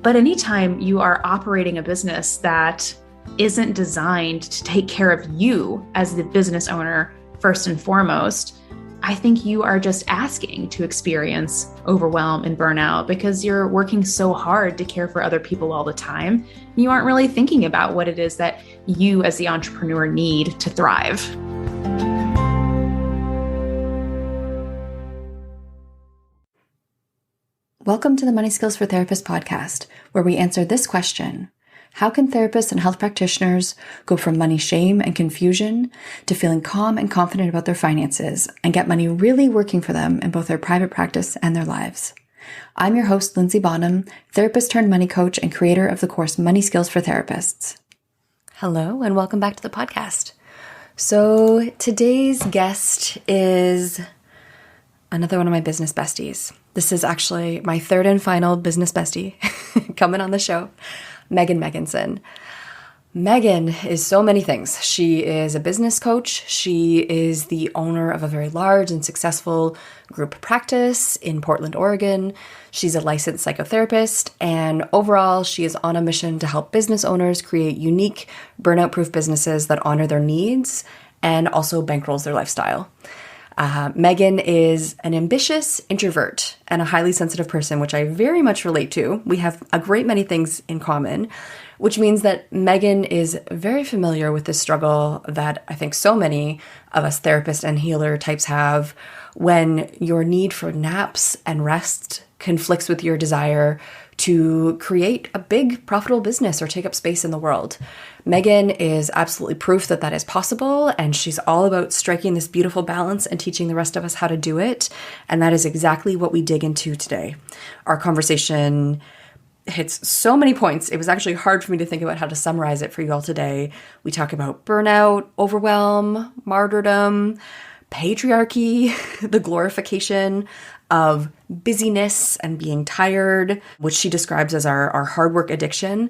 But anytime you are operating a business that isn't designed to take care of you as the business owner first and foremost, I think you are just asking to experience overwhelm and burnout because you're working so hard to care for other people all the time. You aren't really thinking about what it is that you as the entrepreneur need to thrive. Welcome to the Money Skills for Therapists podcast, where we answer this question: how can therapists and health practitioners go from money shame and confusion to feeling calm and confident about their finances and get money really working for them in both their private practice and their lives? I'm your host, Linzy Bonham, therapist turned money coach and creator of the course Money Skills for Therapists. Hello, and welcome back to the podcast. So today's guest is another one of my business besties. This is actually my third and final business bestie coming on the show, Maegan Megginson. Maegan is so many things. She is a business coach. She is the owner of a very large and successful group practice in Portland, Oregon. She's a licensed psychotherapist, and overall, she is on a mission to help business owners create unique, burnout-proof businesses that honor their needs and also bankrolls their lifestyle. Maegan is an ambitious introvert and a highly sensitive person, which I very much relate to. We have a great many things in common, which means that Maegan is very familiar with the struggle that I think so many of us therapist and healer types have when your need for naps and rest conflicts with your desire to create a big profitable business or take up space in the world. Maegan is absolutely proof that that is possible, and she's all about striking this beautiful balance and teaching the rest of us how to do it. And that is exactly what we dig into today. Our conversation hits so many points. It was actually hard for me to think about how to summarize it for you all today. We talk about burnout, overwhelm, martyrdom, patriarchy, the glorification of busyness and being tired, which she describes as our hard work addiction.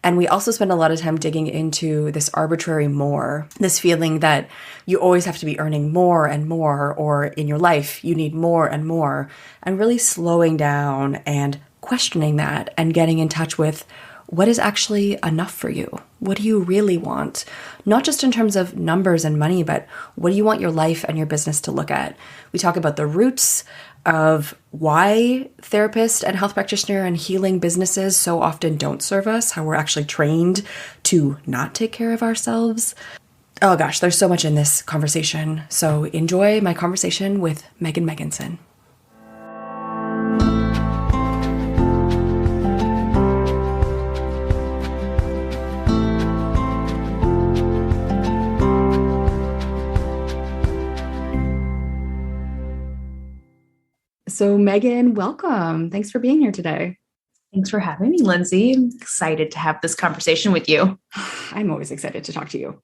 And we also spend a lot of time digging into this arbitrary more, this feeling that you always have to be earning more and more, or in your life, you need more and more, and really slowing down and questioning that and getting in touch with what is actually enough for you. What do you really want? Not just in terms of numbers and money, but what do you want your life and your business to look at? We talk about the roots of why therapists and health practitioner and healing businesses so often don't serve us, how we're actually trained to not take care of ourselves. Oh gosh, there's so much in this conversation. So enjoy my conversation with Maegan Megginson. So Maegan, welcome. Thanks for being here today. Thanks for having me, Linzy. I'm excited to have this conversation with you. I'm always excited to talk to you.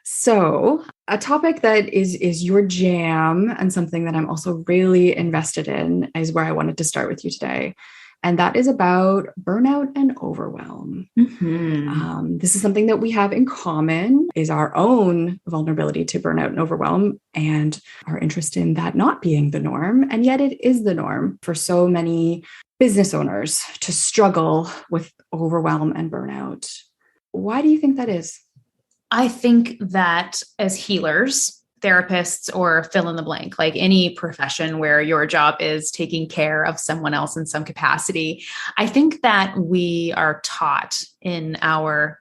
So a topic that is your jam and something that I'm also really invested in is where I wanted to start with you today. And that is about burnout and overwhelm. Mm-hmm. This is something that we have in common, is our own vulnerability to burnout and overwhelm and our interest in that not being the norm. And yet it is the norm for so many business owners to struggle with overwhelm and burnout. Why do you think that is? I think that as healers, therapists, or fill in the blank, like any profession where your job is taking care of someone else in some capacity, I think that we are taught in the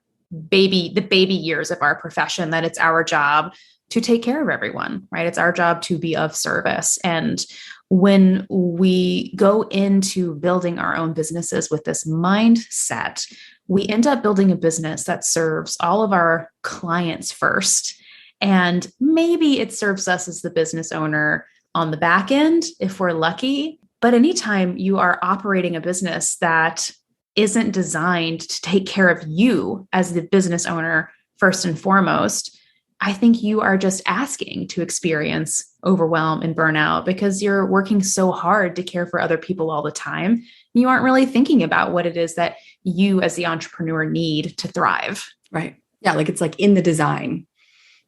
baby years of our profession that it's our job to take care of everyone, right? It's our job to be of service. And when we go into building our own businesses with this mindset, we end up building a business that serves all of our clients first. And maybe it serves us as the business owner on the back end, if we're lucky. But anytime you are operating a business that isn't designed to take care of you as the business owner first and foremost, I think you are just asking to experience overwhelm and burnout because you're working so hard to care for other people all the time. You aren't really thinking about what it is that you as the entrepreneur need to thrive. Right. Yeah. Like it's like in the design.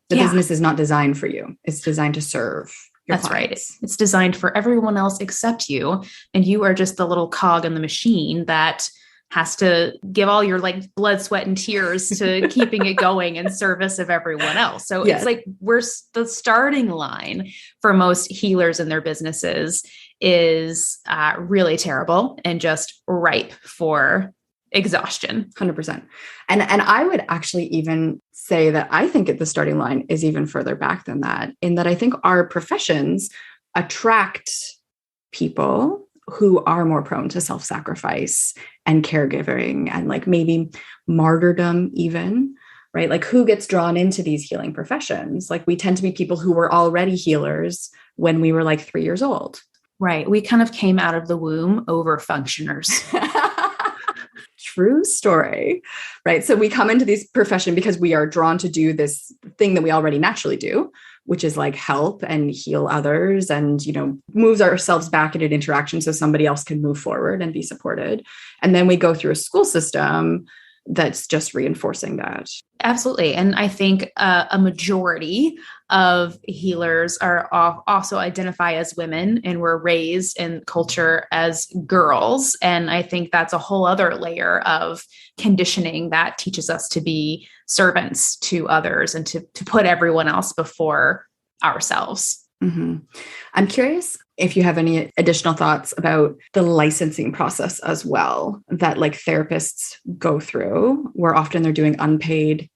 The business is not designed for you. It's designed to serve your clients. Right. It's designed for everyone else except you. And you are just the little cog in the machine that has to give all your like blood, sweat, and tears to keeping it going in service of everyone else. So it's like the starting line for most healers in their businesses is really terrible and just ripe for exhaustion. 100%. And I would actually even say that I think the starting line is even further back than that, in that I think our professions attract people who are more prone to self-sacrifice and caregiving and like maybe martyrdom even, right? Like who gets drawn into these healing professions? Like we tend to be people who were already healers when we were like 3 years old. Right. We kind of came out of the womb over functioners. True story, right? So we come into this profession because we are drawn to do this thing that we already naturally do, which is like help and heal others and, moves ourselves back in an interaction so somebody else can move forward and be supported. And then we go through a school system that's just reinforcing that. Absolutely. And I think a majority of healers are also identify as women and were raised in culture as girls. And I think that's a whole other layer of conditioning that teaches us to be servants to others and to put everyone else before ourselves. Mm-hmm. I'm curious if you have any additional thoughts about the licensing process as well that like therapists go through, where often they're doing unpaid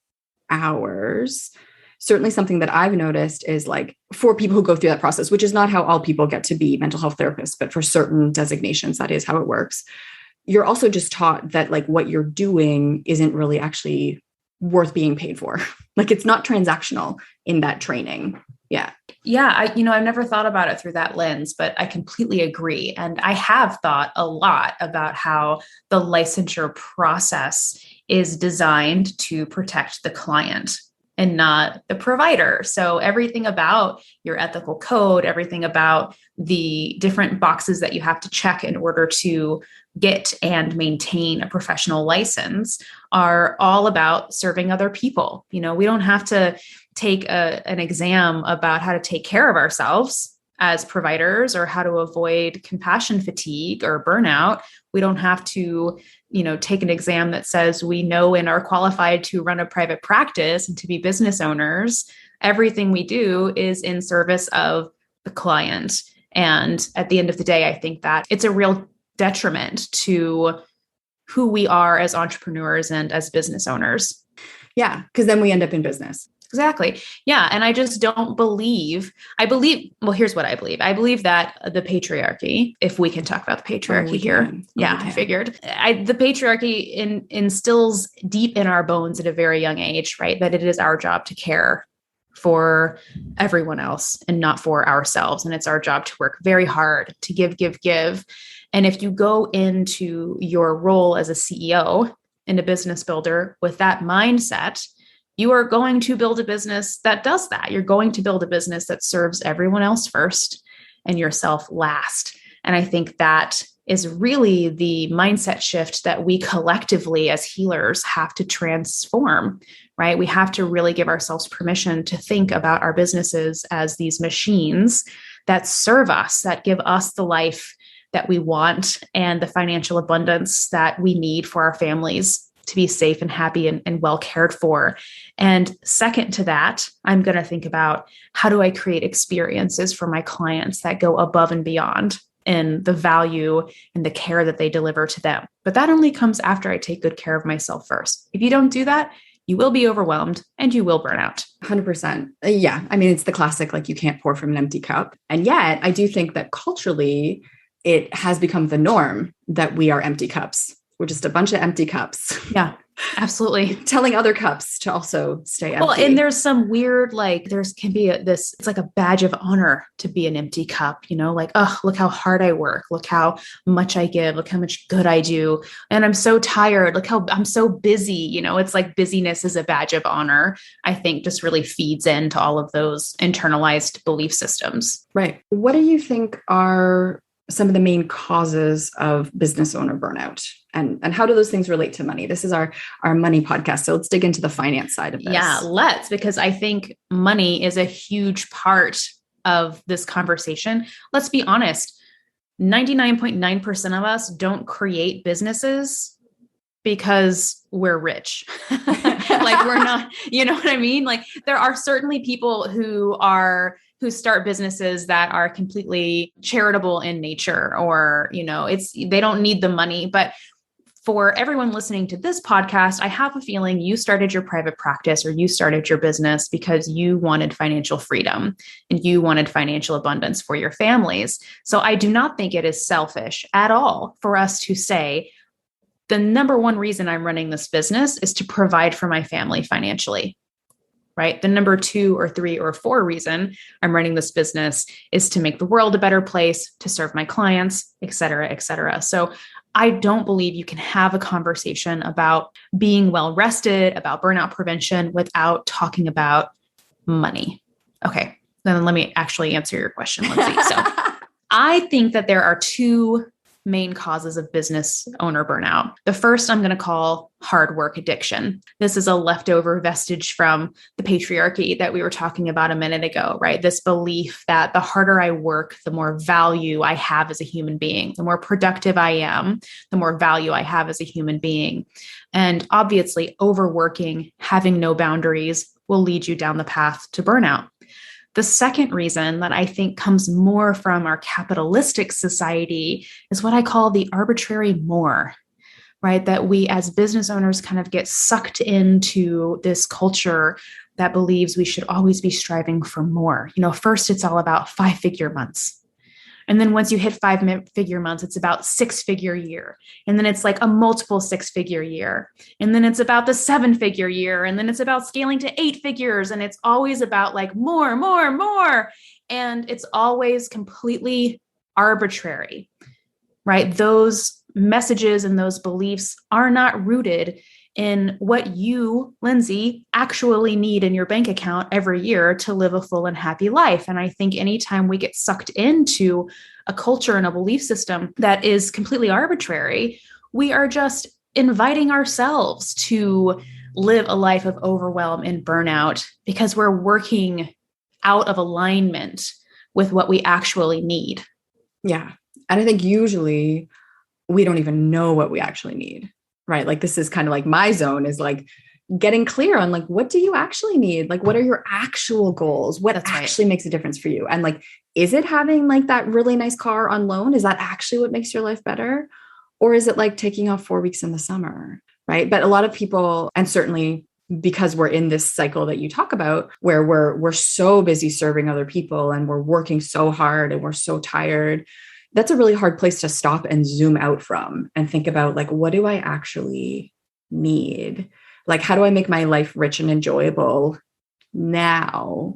hours. Certainly something that I've noticed is like for people who go through that process, which is not how all people get to be mental health therapists, but for certain designations, that is how it works. You're also just taught that like what you're doing isn't really actually worth being paid for. Like it's not transactional in that training. Yeah. Yeah. I've never thought about it through that lens, but I completely agree. And I have thought a lot about how the licensure process is designed to protect the client and not the provider. So everything about your ethical code, everything about the different boxes that you have to check in order to get and maintain a professional license are all about serving other people. We don't have to take an exam about how to take care of ourselves as providers or how to avoid compassion fatigue or burnout. We don't have to, take an exam that says we know and are qualified to run a private practice and to be business owners. Everything we do is in service of the client. And at the end of the day, I think that it's a real detriment to who we are as entrepreneurs and as business owners. Yeah, because then we end up in business. Exactly. Yeah. And I just don't here's what I believe. I believe that the patriarchy, if we can talk about the patriarchy here. I figured the patriarchy instills deep in our bones at a very young age, right? That it is our job to care for everyone else and not for ourselves. And it's our job to work very hard to give. And if you go into your role as a CEO and a business builder with that mindset, you are going to build a business that does that. You're going to build a business that serves everyone else first and yourself last. And I think that is really the mindset shift that we collectively as healers have to transform, right? We have to really give ourselves permission to think about our businesses as these machines that serve us, that give us the life that we want and the financial abundance that we need for our families to be safe and happy and well cared for. And second to that, I'm going to think about how do I create experiences for my clients that go above and beyond in the value and the care that they deliver to them. But that only comes after I take good care of myself first. If you don't do that, you will be overwhelmed and you will burn out. 100%. Yeah. I mean, it's the classic, like you can't pour from an empty cup. And yet I do think that culturally, it has become the norm that we are empty cups. We're just a bunch of empty cups. Yeah, absolutely. Telling other cups to also stay empty. Well, and there's some weird, can be it's like a badge of honor to be an empty cup, oh, look how hard I work. Look how much I give. Look how much good I do. And I'm so tired. Look how I'm so busy. It's like busyness is a badge of honor, I think just really feeds into all of those internalized belief systems. Right. What do you think are some of the main causes of business owner burnout? And how do those things relate to money? This is our money podcast. So let's dig into the finance side of this. Yeah, because I think money is a huge part of this conversation. Let's be honest. 99.9% of us don't create businesses because we're rich. Like we're not, you know what I mean? Like there are certainly people who start businesses that are completely charitable in nature, or, they don't need the money. But for everyone listening to this podcast, I have a feeling you started your private practice or you started your business because you wanted financial freedom and you wanted financial abundance for your families. So I do not think it is selfish at all for us to say, the number one reason I'm running this business is to provide for my family financially, right? The number 2 or 3 or 4 reason I'm running this business is to make the world a better place, to serve my clients, et cetera, et cetera. So I don't believe you can have a conversation about being well rested, about burnout prevention without talking about money. Okay, then let me actually answer your question, Linzy. So I think that there are 2 main causes of business owner burnout. The first I'm going to call hard work addiction. This is a leftover vestige from the patriarchy that we were talking about a minute ago, right? This belief that the harder I work, the more value I have as a human being, the more productive I am, the more value I have as a human being. And obviously, overworking, having no boundaries will lead you down the path to burnout. The second reason that I think comes more from our capitalistic society is what I call the arbitrary more, right? That we as business owners kind of get sucked into this culture that believes we should always be striving for more. First it's all about 5-figure months. And then once you hit 5-figure months, it's about 6-figure year. And then it's like a multiple 6-figure year. And then it's about the 7-figure year. And then it's about scaling to 8 figures. And it's always about like more, more, more. And it's always completely arbitrary, right? Those messages and those beliefs are not rooted in what you, Linzy, actually need in your bank account every year to live a full and happy life. And I think anytime we get sucked into a culture and a belief system that is completely arbitrary, we are just inviting ourselves to live a life of overwhelm and burnout because we're working out of alignment with what we actually need. Yeah. And I think usually we don't even know what we actually need. Right. Like this is kind of like my zone is like getting clear on like, what do you actually need? Like, what are your actual goals? What actually makes a difference for you? And like, is it having like that really nice car on loan? Is that actually what makes your life better? Or is it like taking off 4 weeks in the summer? Right. But a lot of people, and certainly because we're in this cycle that you talk about, where we're so busy serving other people and we're working so hard and we're so tired, that's a really hard place to stop and zoom out from and think about like, what do I actually need? Like, how do I make my life rich and enjoyable now?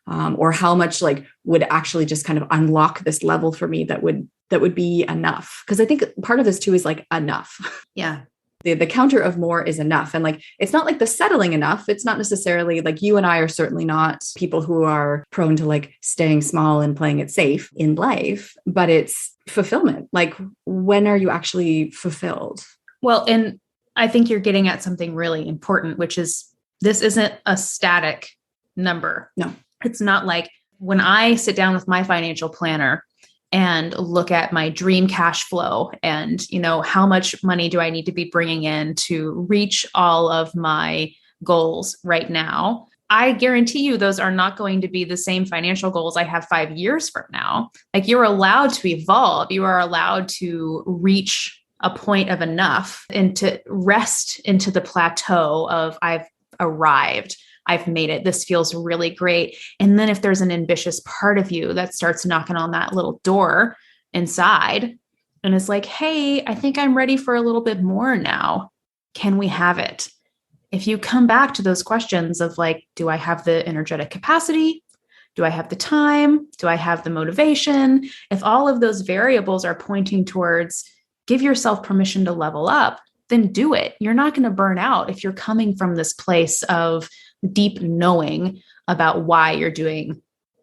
Or how much like would actually just kind of unlock this level for me that would be enough? Because I think part of this too is like enough. Yeah. The counter of more is enough. And like, it's not like the settling enough. It's not necessarily like you and I are certainly not people who are prone to like staying small and playing it safe in life, but it's fulfillment. Like, when are you actually fulfilled? Well, and I think you're getting at something really important, which is this isn't a static number. No, it's not like when I sit down with my financial planner and look at my dream cash flow and, how much money do I need to be bringing in to reach all of my goals right now? I guarantee you those are not going to be the same financial goals I have 5 years from now. Like, you're allowed to evolve. You are allowed to reach a point of enough and to rest into the plateau of I've arrived. I've made it. This feels really great. And then if there's an ambitious part of you that starts knocking on that little door inside and is like, hey, I think I'm ready for a little bit more now. Can we have it? If you come back to those questions of like, do I have the energetic capacity? Do I have the time? Do I have the motivation? If all of those variables are pointing towards give yourself permission to level up, then do it. You're not going to burn out if you're coming from this place of deep knowing about why you're doing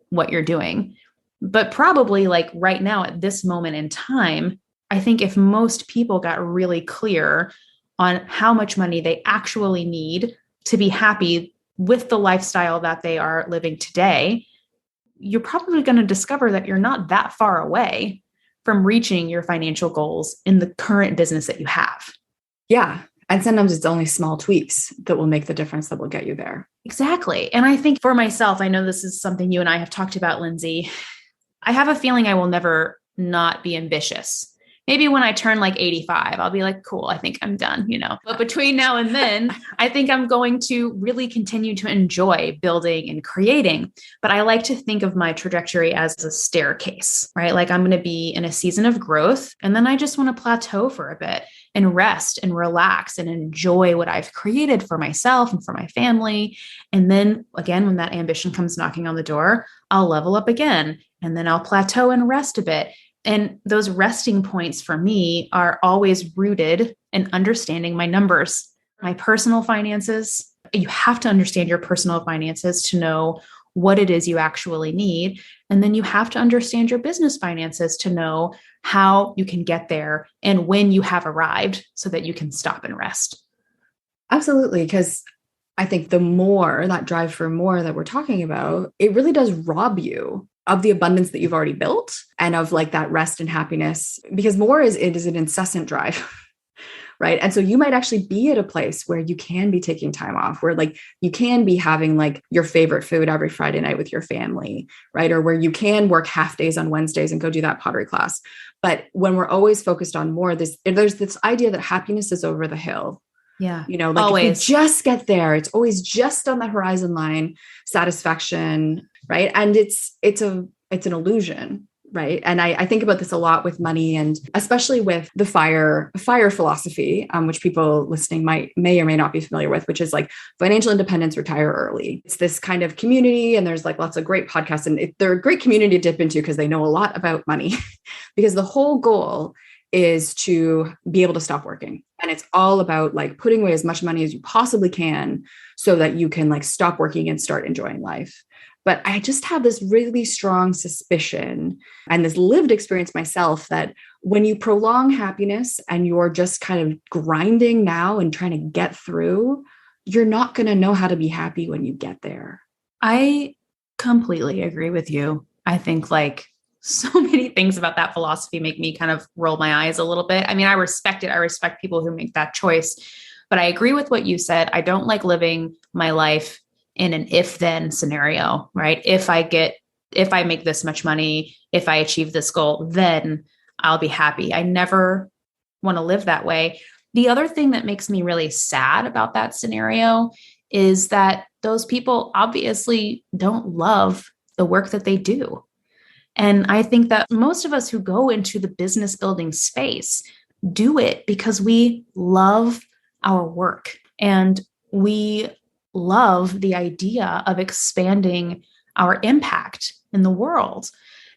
what you're doing. But probably like right now at this moment in time, I think if most people got really clear on how much money they actually need to be happy with the lifestyle that they are living today, you're probably going to discover that you're not that far away from reaching your financial goals in the current business that you have. Yeah. And sometimes it's only small tweaks that will make the difference that will get you there. Exactly. And I think for myself, I know this is something you and I have talked about, Lindsay. I have a feeling I will never not be ambitious. Maybe when I turn like 85, I'll be like, cool, I think I'm done, But between now and then, I think I'm going to really continue to enjoy building and creating. But I like to think of my trajectory as a staircase, right? Like I'm going to be in a season of growth, and then I just want to plateau for a bit and rest and relax and enjoy what I've created for myself and for my family. And then again, when that ambition comes knocking on the door, I'll level up again, and then I'll plateau and rest a bit. And those resting points for me are always rooted in understanding my numbers, my personal finances. You have to understand your personal finances to know what it is you actually need. And then you have to understand your business finances to know how you can get there and when you have arrived so that you can stop and rest. Absolutely. Because I think the more that drive for more that we're talking about, it really does rob you of the abundance that you've already built and of like that rest and happiness, because more is an incessant drive. Right. And so you might actually be at a place where you can be taking time off, where like you can be having like your favorite food every Friday night with your family, right? Or where you can work half days on Wednesdays and go do that pottery class. But when we're always focused on more, there's this idea that happiness is over the hill. Yeah. Like always. if we just get there, it's always just on the horizon line, satisfaction, right? And it's an illusion, right? And I think about this a lot with money, and especially with the FIRE philosophy, which people listening may or may not be familiar with, which is like financial independence, retire early. It's this kind of community, and there's like lots of great podcasts, and they're a great community to dip into because they know a lot about money, because the whole goal is to be able to stop working. And it's all about like putting away as much money as you possibly can so that you can like stop working and start enjoying life. But I just have this really strong suspicion and this lived experience myself that when you prolong happiness and you're just kind of grinding now and trying to get through, you're not going to know how to be happy when you get there. I completely agree with you. I think like so many things about that philosophy make me kind of roll my eyes a little bit. I mean, I respect it. I respect people who make that choice, but I agree with what you said. I don't like living my life in an if-then scenario, right? If I make this much money, if I achieve this goal, then I'll be happy. I never want to live that way. The other thing that makes me really sad about that scenario is that those people obviously don't love the work that they do. And I think that most of us who go into the business building space do it because we love our work and we love the idea of expanding our impact in the world.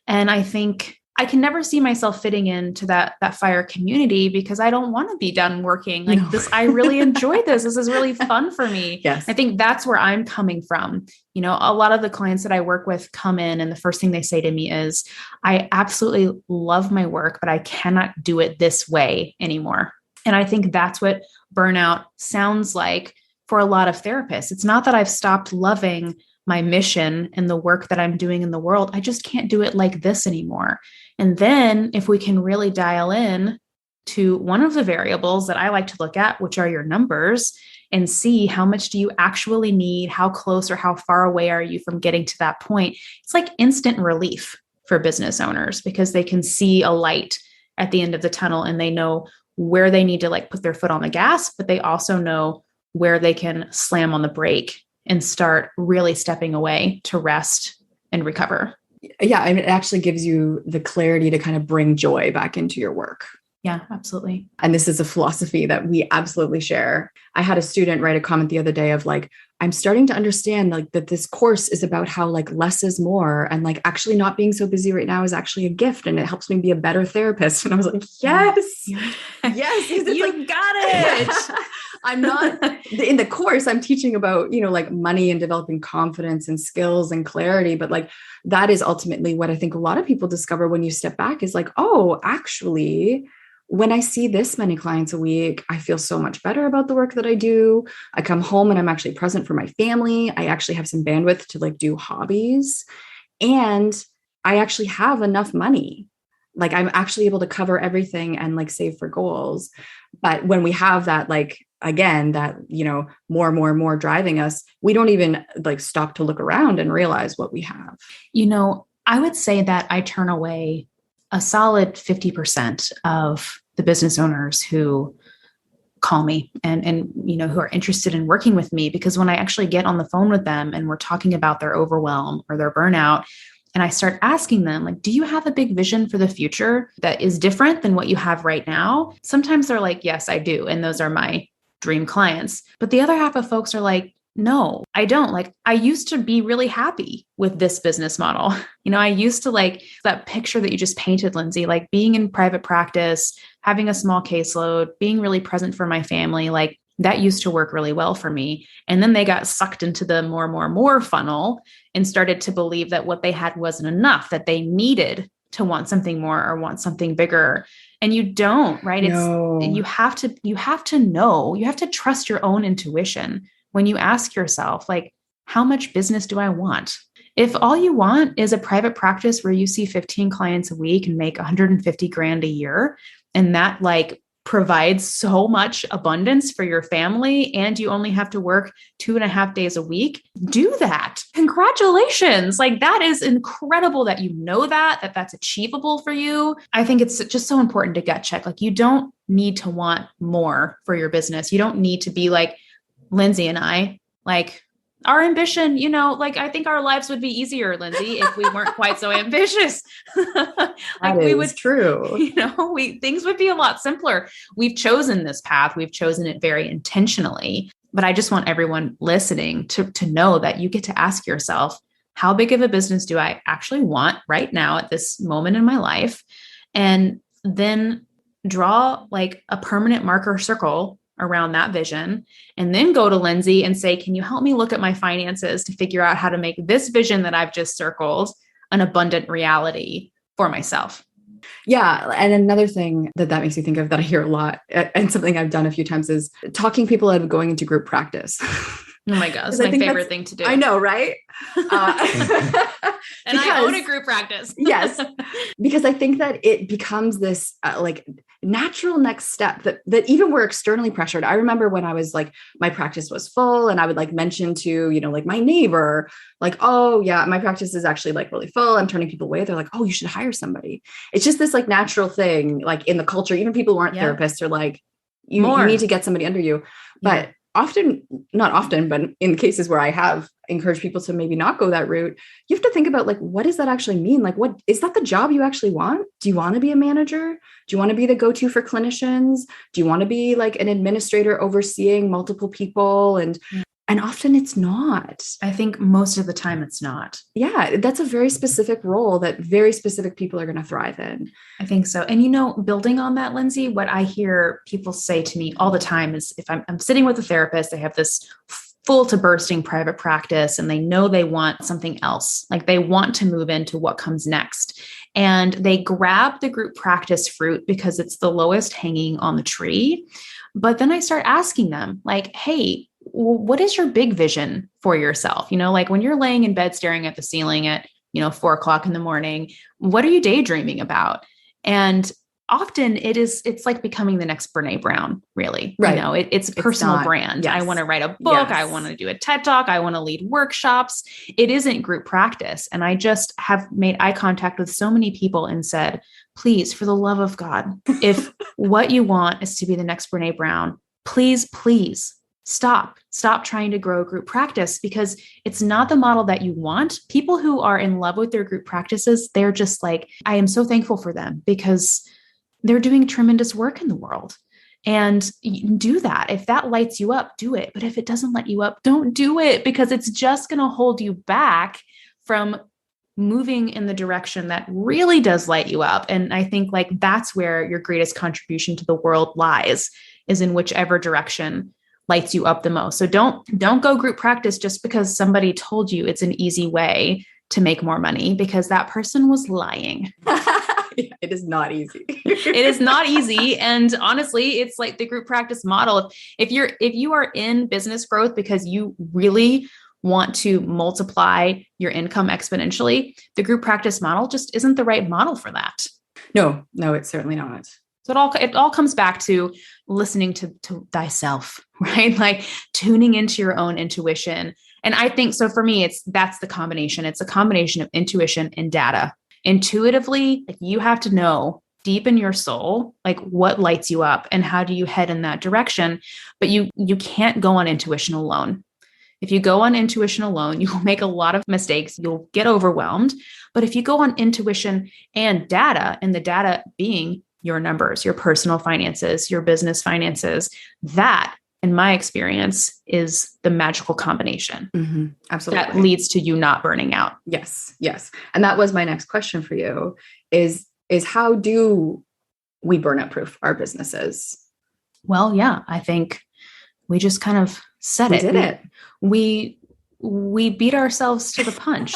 And I think I can never see myself fitting into that FIRE community because I don't want to be done working like this. I really enjoy this. This is really fun for me. Yes. I think that's where I'm coming from. A lot of the clients that I work with come in and the first thing they say to me is, I absolutely love my work, but I cannot do it this way anymore. And I think that's what burnout sounds like for a lot of therapists. It's not that I've stopped loving my mission and the work that I'm doing in the world. I just can't do it like this anymore. And then if we can really dial in to one of the variables that I like to look at, which are your numbers, and see how much do you actually need, how close or how far away are you from getting to that point, it's like instant relief for business owners because they can see a light at the end of the tunnel and they know where they need to like put their foot on the gas, but they also know where they can slam on the brake and start really stepping away to rest and recover. Yeah. I mean, it actually gives you the clarity to kind of bring joy back into your work. Yeah, absolutely. And this is a philosophy that we absolutely share. I had a student write a comment the other day of like, I'm starting to understand like that this course is about how like less is more and like actually not being so busy right now is actually a gift and it helps me be a better therapist. And I was like, yes, yes, you got it. I'm not in the course. I'm teaching about, like money and developing confidence and skills and clarity. But like, that is ultimately what I think a lot of people discover when you step back is like, oh, actually, when I see this many clients a week, I feel so much better about the work that I do. I come home and I'm actually present for my family. I actually have some bandwidth to like do hobbies. And I actually have enough money. Like I'm actually able to cover everything and like save for goals. But when we have that like again, that, more and more and more driving us, we don't even like stop to look around and realize what we have. I would say that I turn away a solid 50% of the business owners who call me and who are interested in working with me, because when I actually get on the phone with them and we're talking about their overwhelm or their burnout, and I start asking them, like, do you have a big vision for the future that is different than what you have right now? Sometimes they're like, yes, I do. And those are my dream clients. But the other half of folks are like, no, I don't. Like, I used to be really happy with this business model. I used to like that picture that you just painted, Lindsay, like being in private practice, having a small caseload, being really present for my family. Like that used to work really well for me. And then they got sucked into the more funnel and started to believe that what they had wasn't enough, that they needed to want something more or want something bigger. And you don't, right? No. You have to know, you have to trust your own intuition when you ask yourself, like, how much business do I want? If all you want is a private practice where you see 15 clients a week and make 150 grand a year, and that like provides so much abundance for your family, and you only have to work 2.5 days a week, do that. Congratulations. Like that is incredible that you know that that's achievable for you. I think it's just so important to gut check. Like you don't need to want more for your business. You don't need to be like Lindsay and I, like our ambition, like I think our lives would be easier, Lindsay, if we weren't quite so ambitious. Like we would true. Things would be a lot simpler. We've chosen this path. We've chosen it very intentionally. But I just want everyone listening to know that you get to ask yourself, how big of a business do I actually want right now at this moment in my life? And then draw like a permanent marker circle around that vision, and then go to Lindsay and say, can you help me look at my finances to figure out how to make this vision that I've just circled an abundant reality for myself? Yeah. And another thing that makes me think of that I hear a lot, and something I've done a few times, is talking people out of going into group practice. Oh my gosh, my favorite thing to do. I know, right? And I own a group practice. Yes. Because I think that it becomes this like natural next step that even we're externally pressured. I remember when I was like, my practice was full and I would like mention to, like my neighbor, like, oh yeah, my practice is actually like really full. I'm turning people away. They're like, oh, you should hire somebody. It's just this like natural thing, like in the culture, even people who aren't therapists are like, you need to get somebody under you. But not often, but in cases where I have encouraged people to maybe not go that route, you have to think about like, what does that actually mean? Like, what is that the job you actually want? Do you want to be a manager? Do you want to be the go-to for clinicians? Do you want to be like an administrator overseeing multiple people? And often it's not. I think most of the time it's not. Yeah, that's a very specific role that very specific people are going to thrive in. I think so. And, building on that, Lindsay, what I hear people say to me all the time is if I'm sitting with a therapist, they have this full to bursting private practice and they know they want something else. Like they want to move into what comes next. And they grab the group practice fruit because it's the lowest hanging on the tree. But then I start asking them like, hey, what is your big vision for yourself? Like when you're laying in bed staring at the ceiling at, 4:00 in the morning, what are you daydreaming about? And often it's like becoming the next Brene Brown, really. Right. It's a personal brand. Yes. I want to write a book. Yes. I want to do a TED Talk. I want to lead workshops. It isn't group practice. And I just have made eye contact with so many people and said, please, for the love of God, if what you want is to be the next Brene Brown, please stop trying to grow group practice, because it's not the model that you want. People who are in love with their group practices, they're just like, I am so thankful for them because they're doing tremendous work in the world. And you can do that. If that lights you up, do it. But if it doesn't light you up, don't do it, because it's just going to hold you back from moving in the direction that really does light you up. And I think like that's where your greatest contribution to the world lies, is in whichever direction lights you up the most. So don't go group practice just because somebody told you it's an easy way to make more money, because that person was lying. It is not easy. It is not easy. And honestly, it's like the group practice model. If you are in business growth because you really want to multiply your income exponentially, the group practice model just isn't the right model for that. No, it's certainly not. So it all comes back to listening to thyself, right? Like tuning into your own intuition. And I think, so for me, that's the combination. It's a combination of intuition and data. Intuitively, like you have to know deep in your soul, like what lights you up and how do you head in that direction. But you can't go on intuition alone. If you go on intuition alone, you'll make a lot of mistakes. You'll get overwhelmed. But if you go on intuition and data, and the data being your numbers, your personal finances, your business finances, that, in my experience, is the magical combination. Mm-hmm. Absolutely. That leads to you not burning out. Yes. Yes. And that was my next question for you is how do we burnout proof our businesses? Well, yeah, I think we just kind of said it. We did it. We beat ourselves to the punch.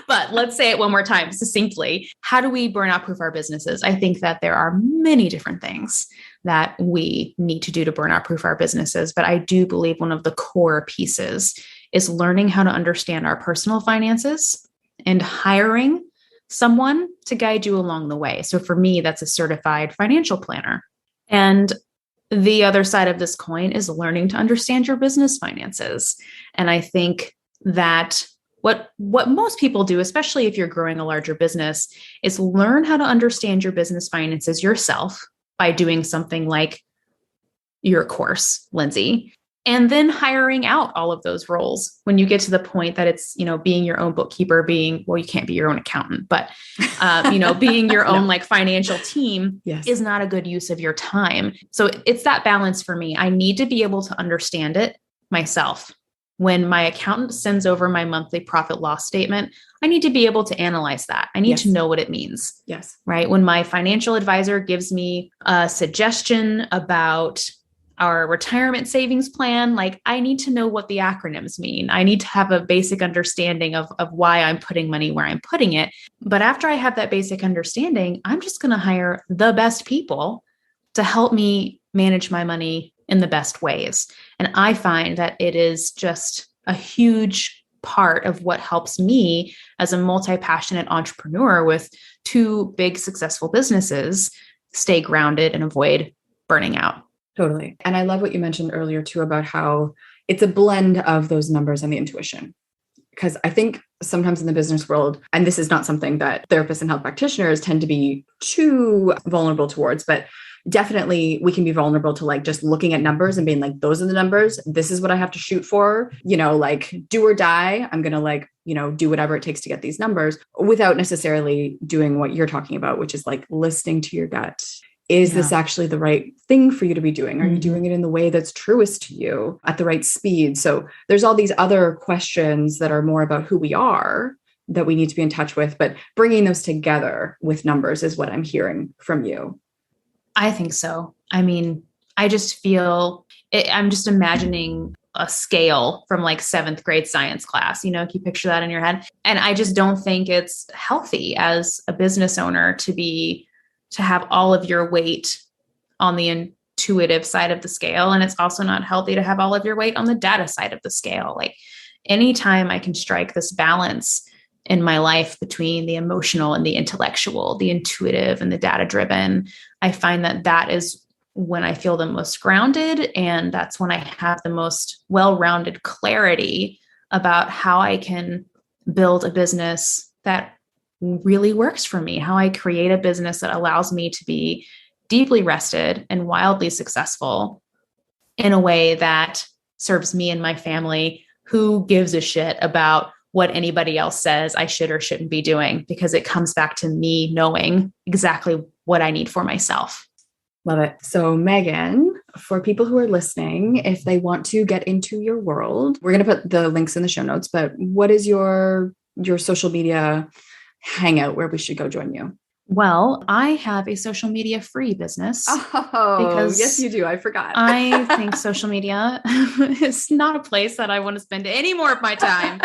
But let's say it one more time succinctly. How do we burnout proof our businesses? I think that there are many different things that we need to do to burnout proof our businesses. But I do believe one of the core pieces is learning how to understand our personal finances and hiring someone to guide you along the way. So for me, that's a certified financial planner. And the other side of this coin is learning to understand your business finances. And I think that what most people do, especially if you're growing a larger business, is learn how to understand your business finances yourself by doing something like your course, Linzy, and then hiring out all of those roles when you get to the point that it's, being your own bookkeeper, you can't be your own accountant, but, being your own like financial team is not a good use of your time. So it's that balance for me. I need to be able to understand it myself. When my accountant sends over my monthly profit loss statement, I need to be able to analyze that. I need to know what it means. Yes. Right. When my financial advisor gives me a suggestion about our retirement savings plan, like I need to know what the acronyms mean. I need to have a basic understanding of why I'm putting money where I'm putting it. But after I have that basic understanding, I'm just going to hire the best people to help me manage my money in the best ways. And I find that it is just a huge part of what helps me as a multi-passionate entrepreneur with 2 big successful businesses stay grounded and avoid burning out. Totally. And I love what you mentioned earlier too, about how it's a blend of those numbers and the intuition. Because I think sometimes in the business world, and this is not something that therapists and health practitioners tend to be too vulnerable towards, but definitely we can be vulnerable to like just looking at numbers and being like, those are the numbers. This is what I have to shoot for, like do or die. I'm going to do whatever it takes to get these numbers without necessarily doing what you're talking about, which is like listening to your gut. Is this actually the right thing for you to be doing? Are you doing it in the way that's truest to you at the right speed? So there's all these other questions that are more about who we are that we need to be in touch with, but bringing those together with numbers is what I'm hearing from you. I think so. I mean, I just feel I'm just imagining a scale from like 7th grade science class, can you picture that in your head? And I just don't think it's healthy as a business owner to have all of your weight on the intuitive side of the scale. And it's also not healthy to have all of your weight on the data side of the scale. Like anytime I can strike this balance in my life between the emotional and the intellectual, the intuitive and the data driven, I find that is when I feel the most grounded. And that's when I have the most well-rounded clarity about how I can build a business that really works for me, how I create a business that allows me to be deeply rested and wildly successful in a way that serves me and my family. Who gives a shit about what anybody else says I should or shouldn't be doing? Because it comes back to me knowing exactly what I need for myself. Love it. So Maegan, for people who are listening, if they want to get into your world, we're going to put the links in the show notes, but what is your social media hangout where we should go join you? Well, I have a social media free business. Oh, because yes, you do. I forgot. I think social media is not a place that I want to spend any more of my time.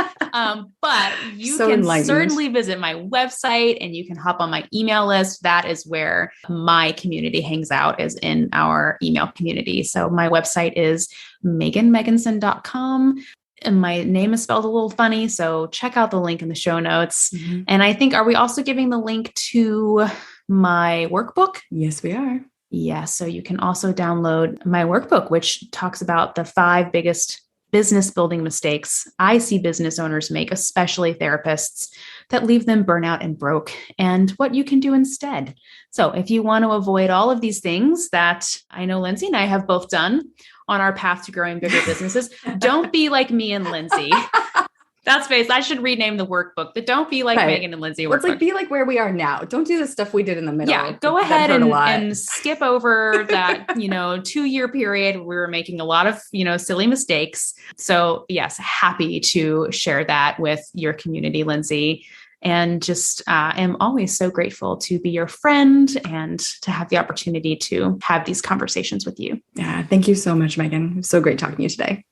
But you can certainly visit my website and you can hop on my email list. That is where my community hangs out, is in our email community. So my website is MeganMegginson.com. And my name is spelled a little funny, so check out the link in the show notes. Mm-hmm. And I think, are we also giving the link to my workbook. Yes, we are. Yeah. So you can also download my workbook, which talks about the 5 biggest business building mistakes I see business owners make, especially therapists, that leave them burnout and broke, and what you can do instead. So if you want to avoid all of these things that I know Linzy and I have both done on our path to growing bigger businesses, don't be like me and Linzy. That's based. I should rename the workbook. The Don't Be Like Maegan and Linzy workbook. Let's like be like where we are now. Don't do the stuff we did in the middle. Yeah, go ahead and skip over that, 2-year period where we were making a lot of, silly mistakes. So yes, happy to share that with your community, Linzy. And just am always so grateful to be your friend and to have the opportunity to have these conversations with you. Yeah, thank you so much, Maegan. It was so great talking to you today.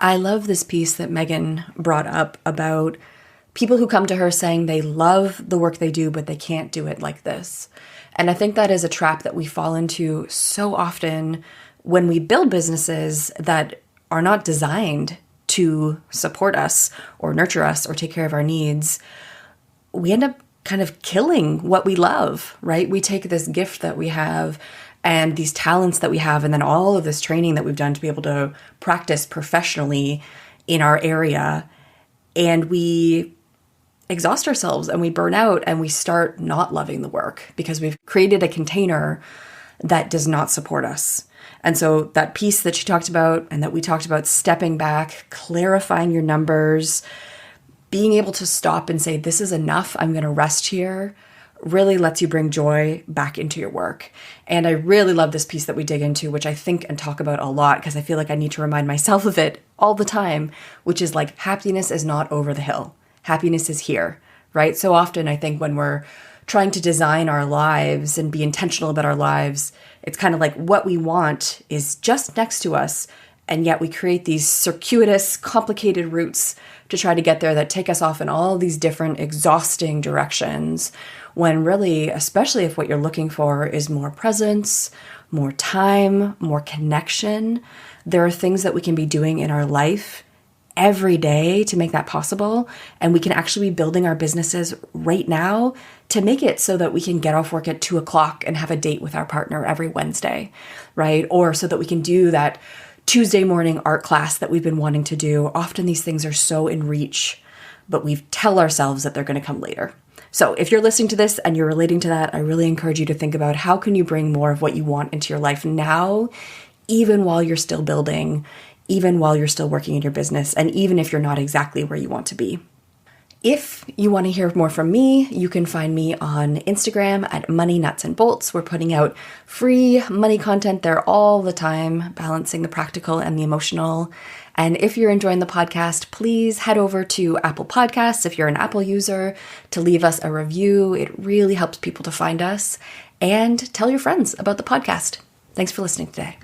I love this piece that Maegan brought up about people who come to her saying they love the work they do, but they can't do it like this. And I think that is a trap that we fall into so often when we build businesses that are not designed to support us or nurture us or take care of our needs. We end up kind of killing what we love, right? We take this gift that we have and these talents that we have, and then all of this training that we've done to be able to practice professionally in our area, and we exhaust ourselves and we burn out and we start not loving the work because we've created a container that does not support us. And so that piece that she talked about and that we talked about, stepping back, clarifying your numbers, being able to stop and say, this is enough, I'm going to rest here, really lets you bring joy back into your work. And I really love this piece that we dig into, which I think and talk about a lot because I feel like I need to remind myself of it all the time, which is like, happiness is not over the hill. Happiness is here, right? So often I think when we're trying to design our lives and be intentional about our lives, it's kind of like what we want is just next to us. And yet we create these circuitous, complicated routes to try to get there that take us off in all these different exhausting directions, when really, especially if what you're looking for is more presence, more time, more connection, there are things that we can be doing in our life every day to make that possible. And we can actually be building our businesses right now to make it so that we can get off work at 2:00 and have a date with our partner every Wednesday, right? Or so that we can do that Tuesday morning art class that we've been wanting to do. Often these things are so in reach, but we tell ourselves that they're going to come later. So if you're listening to this and you're relating to that, I really encourage you to think about how can you bring more of what you want into your life now, even while you're still building, even while you're still working in your business, and even if you're not exactly where you want to be. If you want to hear more from me, you can find me on Instagram at Money Nuts and Bolts. We're putting out free money content there all the time, balancing the practical and the emotional. And if you're enjoying the podcast, please head over to Apple Podcasts, if you're an Apple user, to leave us a review. It really helps people to find us. And tell your friends about the podcast. Thanks for listening today.